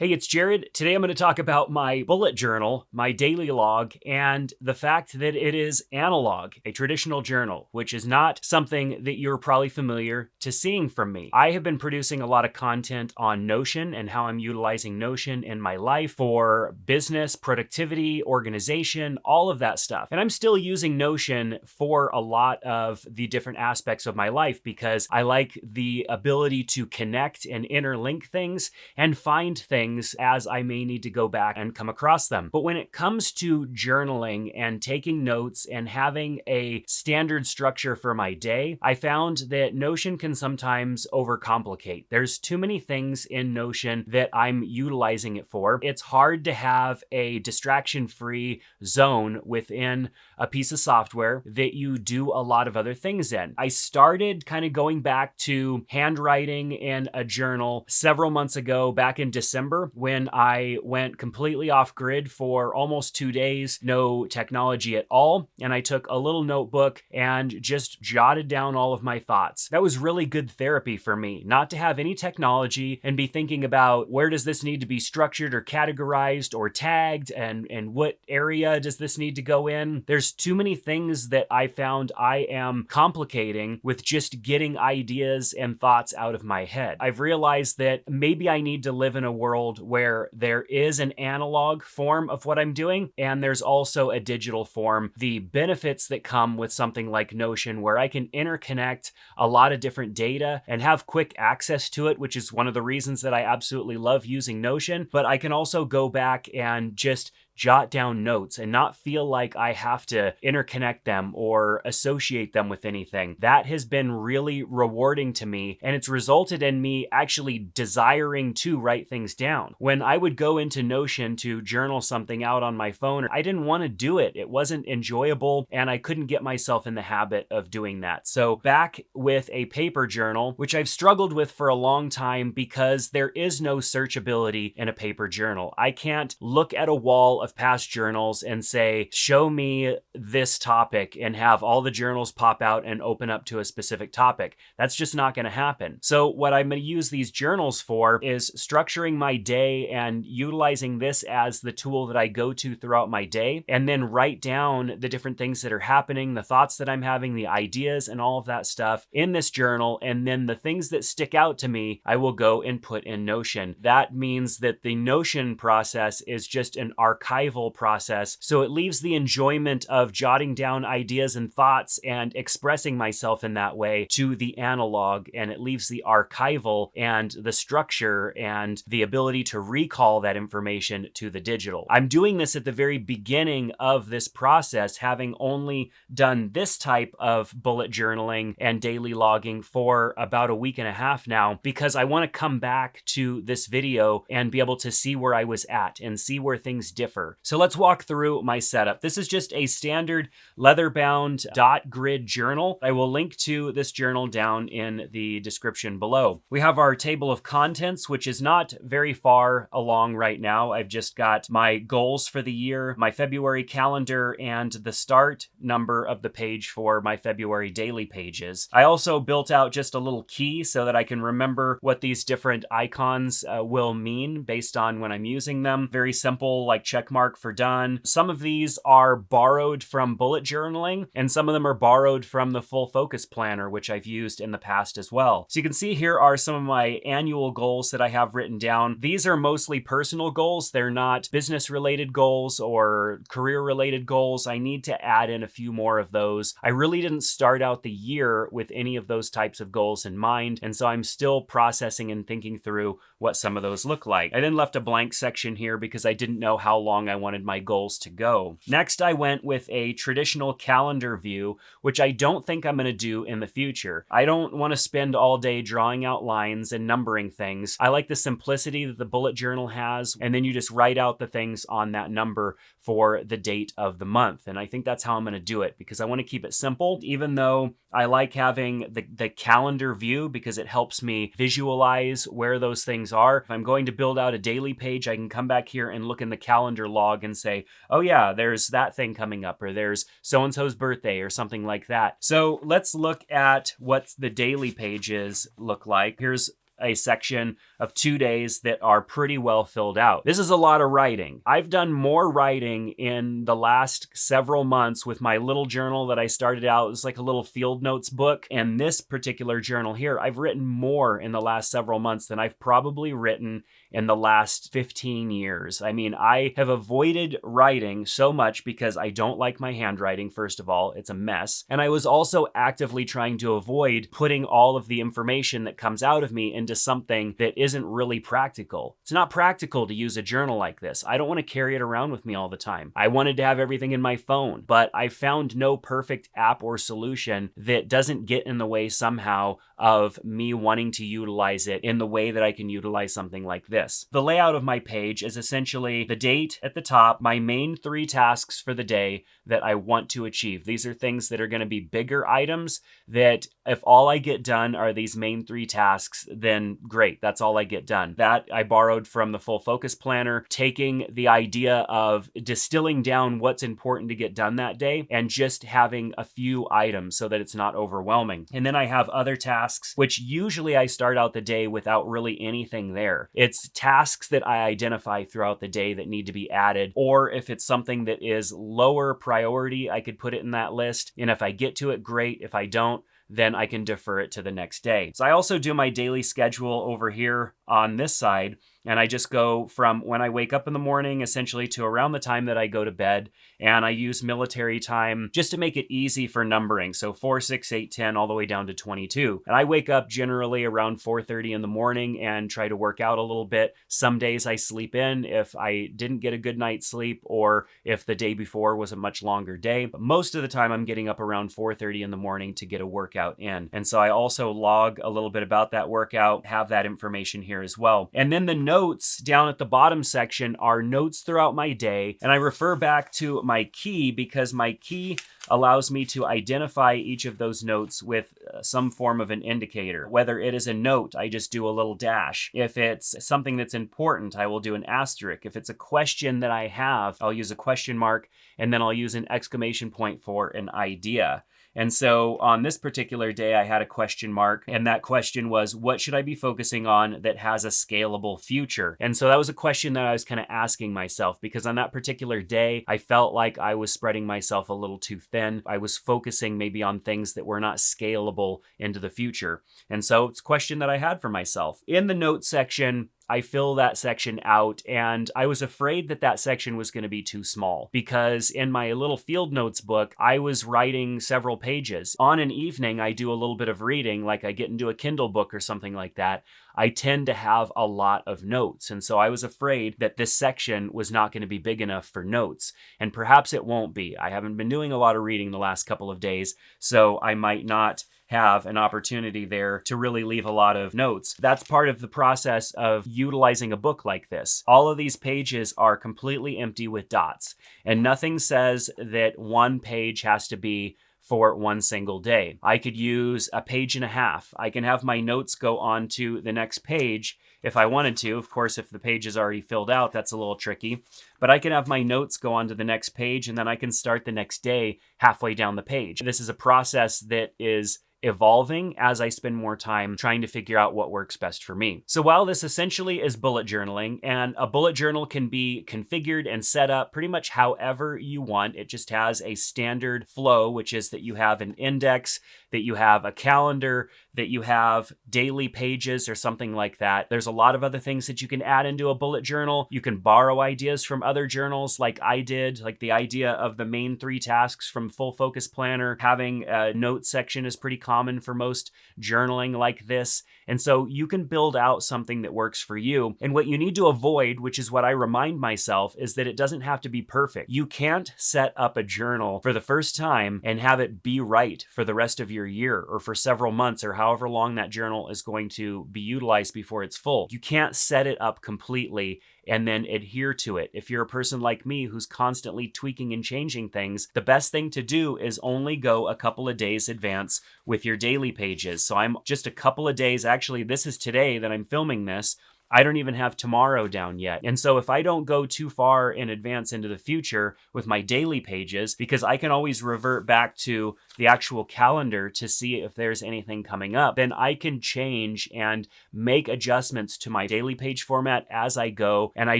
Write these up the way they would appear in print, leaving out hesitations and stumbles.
Hey, it's Jared. Today I'm going to talk about my bullet journal, my daily log, and the fact that it is analog, a traditional journal, which is not something that you're probably familiar to seeing from me. I have been producing a lot of content on Notion and how I'm utilizing Notion in my life for business, productivity, organization, all of that stuff. And I'm still using Notion for a lot of the different aspects of my life because I like the ability to connect and interlink things and find things as I may need to go back and come across them. But when it comes to journaling and taking notes and having a standard structure for my day, I found that Notion can sometimes overcomplicate. There's too many things in Notion that I'm utilizing it for. It's hard to have a distraction-free zone within a piece of software that you do a lot of other things in. I started kind of going back to handwriting in a journal several months ago, back in December, when I went completely off grid for almost 2 days, no technology at all. And I took a little notebook and just jotted down all of my thoughts. That was really good therapy for me, not to have any technology and be thinking about where does this need to be structured or categorized or tagged and what area does this need to go in. There's too many things that I found I am complicating with just getting ideas and thoughts out of my head. I've realized that maybe I need to live in a world where there is an analog form of what I'm doing and there's also a digital form. The benefits that come with something like Notion, where I can interconnect a lot of different data and have quick access to it, which is one of the reasons that I absolutely love using Notion, but I can also go back and just jot down notes and not feel like I have to interconnect them or associate them with anything. That has been really rewarding to me, and it's resulted in me actually desiring to write things down. When I would go into Notion to journal something out on my phone, I didn't want to do it. It wasn't enjoyable, and I couldn't get myself in the habit of doing that. So back with a paper journal, which I've struggled with for a long time because there is no searchability in a paper journal. I can't look at a wall of past journals and say, show me this topic, and have all the journals pop out and open up to a specific topic. That's just not going to happen. So what I'm going to use these journals for is structuring my day and utilizing this as the tool that I go to throughout my day, and then write down the different things that are happening, the thoughts that I'm having, the ideas, and all of that stuff in this journal. And then the things that stick out to me, I will go and put in Notion. That means that the Notion process is just an archival process. So it leaves the enjoyment of jotting down ideas and thoughts and expressing myself in that way to the analog, and it leaves the archival and the structure and the ability to recall that information to the digital. I'm doing this at the very beginning of this process, having only done this type of bullet journaling and daily logging for about a week and a half now, because I want to come back to this video and be able to see where I was at and see where things differ. So let's walk through my setup. This is just a standard leather-bound dot grid journal. I will link to this journal down in the description below. We have our table of contents, which is not very far along right now. I've just got my goals for the year, my February calendar, and the start number of the page for my February daily pages. I also built out just a little key so that I can remember what these different icons will mean based on when I'm using them. Very simple, like check mark for done. Some of these are borrowed from bullet journaling, and some of them are borrowed from the Full Focus Planner, which I've used in the past as well. So you can see here are some of my annual goals that I have written down. These are mostly personal goals. They're not business related goals or career related goals. I need to add in a few more of those. I really didn't start out the year with any of those types of goals in mind, and so I'm still processing and thinking through what some of those look like. I then left a blank section here because I didn't know how long I wanted my goals to go. Next, I went with a traditional calendar view, which I don't think I'm going to do in the future. I don't want to spend all day drawing out lines and numbering things. I like the simplicity that the bullet journal has, and then you just write out the things on that number for the date of the month. And I think that's how I'm going to do it because I want to keep it simple, even though I like having the calendar view because it helps me visualize where those things are. If I'm going to build out a daily page, I can come back here and look in the calendar log and say, oh yeah, there's that thing coming up, or there's so-and-so's birthday or something like that. So let's look at what the daily pages look like. Here's a section of 2 days that are pretty well filled out. This is a lot of writing. I've done more writing in the last several months with my little journal that I started out as like a little field notes book. And this particular journal here, I've written more in the last several months than I've probably written in the last 15 years. I mean, I have avoided writing so much because I don't like my handwriting, first of all. It's a mess. And I was also actively trying to avoid putting all of the information that comes out of me into something that isn't really practical. It's not practical to use a journal like this. I don't want to carry it around with me all the time. I wanted to have everything in my phone, but I found no perfect app or solution that doesn't get in the way somehow of me wanting to utilize it in the way that I can utilize something like this. The layout of my page is essentially the date at the top, my main 3 tasks for the day that I want to achieve. These are things that are going to be bigger items that if all I get done are these main 3 tasks, then great, that's all I get done. That I borrowed from the Full Focus Planner, taking the idea of distilling down what's important to get done that day and just having a few items so that it's not overwhelming. And then I have other tasks, which usually I start out the day without really anything there. It's tasks that I identify throughout the day that need to be added, or if it's something that is lower priority, I could put it in that list. And if I get to it, great. If I don't, then I can defer it to the next day. So I also do my daily schedule over here on this side, and I just go from when I wake up in the morning essentially to around the time that I go to bed, and I use military time just to make it easy for numbering. So 4, 6, 8, 10, all the way down to 22. And I wake up generally around 4:30 in the morning and try to work out a little bit. Some days I sleep in if I didn't get a good night's sleep or if the day before was a much longer day. But most of the time I'm getting up around 4:30 in the morning to get a workout in. And so I also log a little bit about that workout, have that information here as well. And then the notes down at the bottom section are notes throughout my day. And I refer back to my key because my key allows me to identify each of those notes with some form of an indicator. Whether it is a note, I just do a little dash. If it's something that's important, I will do an asterisk. If it's a question that I have, I'll use a question mark, and then I'll use an exclamation point for an idea. And so on this particular day, I had a question mark, and that question was, what should I be focusing on that has a scalable future? And so that was a question that I was kind of asking myself, because on that particular day, I felt like I was spreading myself a little too thin. I was focusing maybe on things that were not scalable into the future. And so it's a question that I had for myself. In the notes section, I fill that section out, and I was afraid that that section was going to be too small because in my little field notes book, I was writing several pages. On an evening, I do a little bit of reading, like I get into a Kindle book or something like that. I tend to have a lot of notes. And so I was afraid that this section was not going to be big enough for notes. And perhaps it won't be. I haven't been doing a lot of reading the last couple of days, so I might not have an opportunity there to really leave a lot of notes. That's part of the process of utilizing a book like this. All of these pages are completely empty with dots, and nothing says that one page has to be for one single day. I could use a page and a half. I can have my notes go on to the next page if I wanted to. Of course, if the page is already filled out, that's a little tricky. But I can have my notes go on to the next page, and then I can start the next day halfway down the page. This is a process that is evolving as I spend more time trying to figure out what works best for me. So while this essentially is bullet journaling, and a bullet journal can be configured and set up pretty much however you want, it just has a standard flow, which is that you have an index, that you have a calendar, that you have daily pages or something like that. There's a lot of other things that you can add into a bullet journal. You can borrow ideas from other journals like I did, like the idea of the main 3 tasks from Full Focus Planner. Having a note section is pretty common for most journaling like this. And so you can build out something that works for you. And what you need to avoid, which is what I remind myself, is that it doesn't have to be perfect. You can't set up a journal for the first time and have it be right for the rest of your year or for several months or however long that journal is going to be utilized before it's full. You can't set it up completely and then adhere to it. If you're a person like me who's constantly tweaking and changing things, the best thing to do is only go a couple of days advance with your daily pages. So I'm just a couple of days, actually this is today that I'm filming this. I don't even have tomorrow down yet. And so if I don't go too far in advance into the future with my daily pages, because I can always revert back to the actual calendar to see if there's anything coming up, then I can change and make adjustments to my daily page format as I go, and I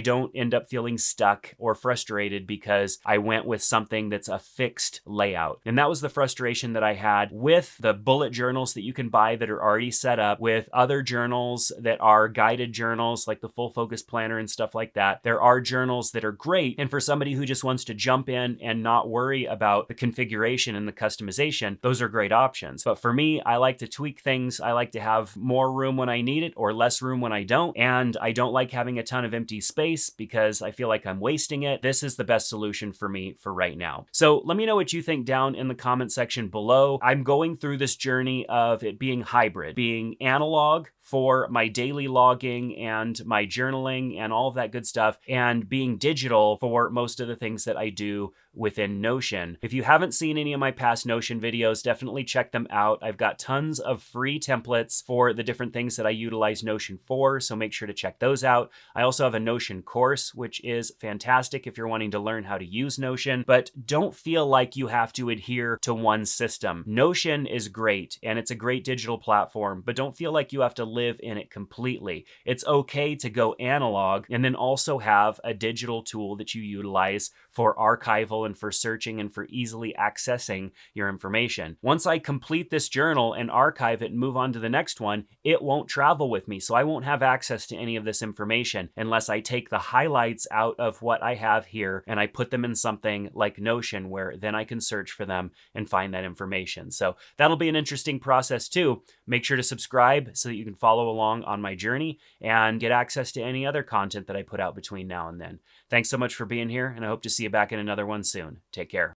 don't end up feeling stuck or frustrated because I went with something that's a fixed layout. And that was the frustration that I had with the bullet journals that you can buy that are already set up, with other journals that are guided journals like the Full Focus Planner and stuff like that. There are journals that are great, and for somebody who just wants to jump in and not worry about the configuration and the customization, those are great options. But for me, I like to tweak things. I like to have more room when I need it or less room when I don't, and I don't like having a ton of empty space because I feel like I'm wasting it. This is the best solution for me for right now. So let me know what you think down in the comment section below. I'm going through this journey of it being hybrid, being analog for my daily logging and my journaling and all of that good stuff, and being digital for most of the things that I do within Notion. If you haven't seen any of my past Notion videos, definitely check them out. I've got tons of free templates for the different things that I utilize Notion for, so make sure to check those out. I also have a Notion course, which is fantastic if you're wanting to learn how to use Notion, but don't feel like you have to adhere to one system. Notion is great, and it's a great digital platform, but don't feel like you have to live in it completely. It's okay to go analog and then also have a digital tool that you utilize for archival and for searching and for easily accessing your information. Once I complete this journal and archive it and move on to the next one, it won't travel with me. So I won't have access to any of this information unless I take the highlights out of what I have here and I put them in something like Notion, where then I can search for them and find that information. So that'll be an interesting process too. Make sure to subscribe so that you can follow along on my journey and get access to any other content that I put out between now and then. Thanks so much for being here, and I hope to see you back in another one soon. Take care.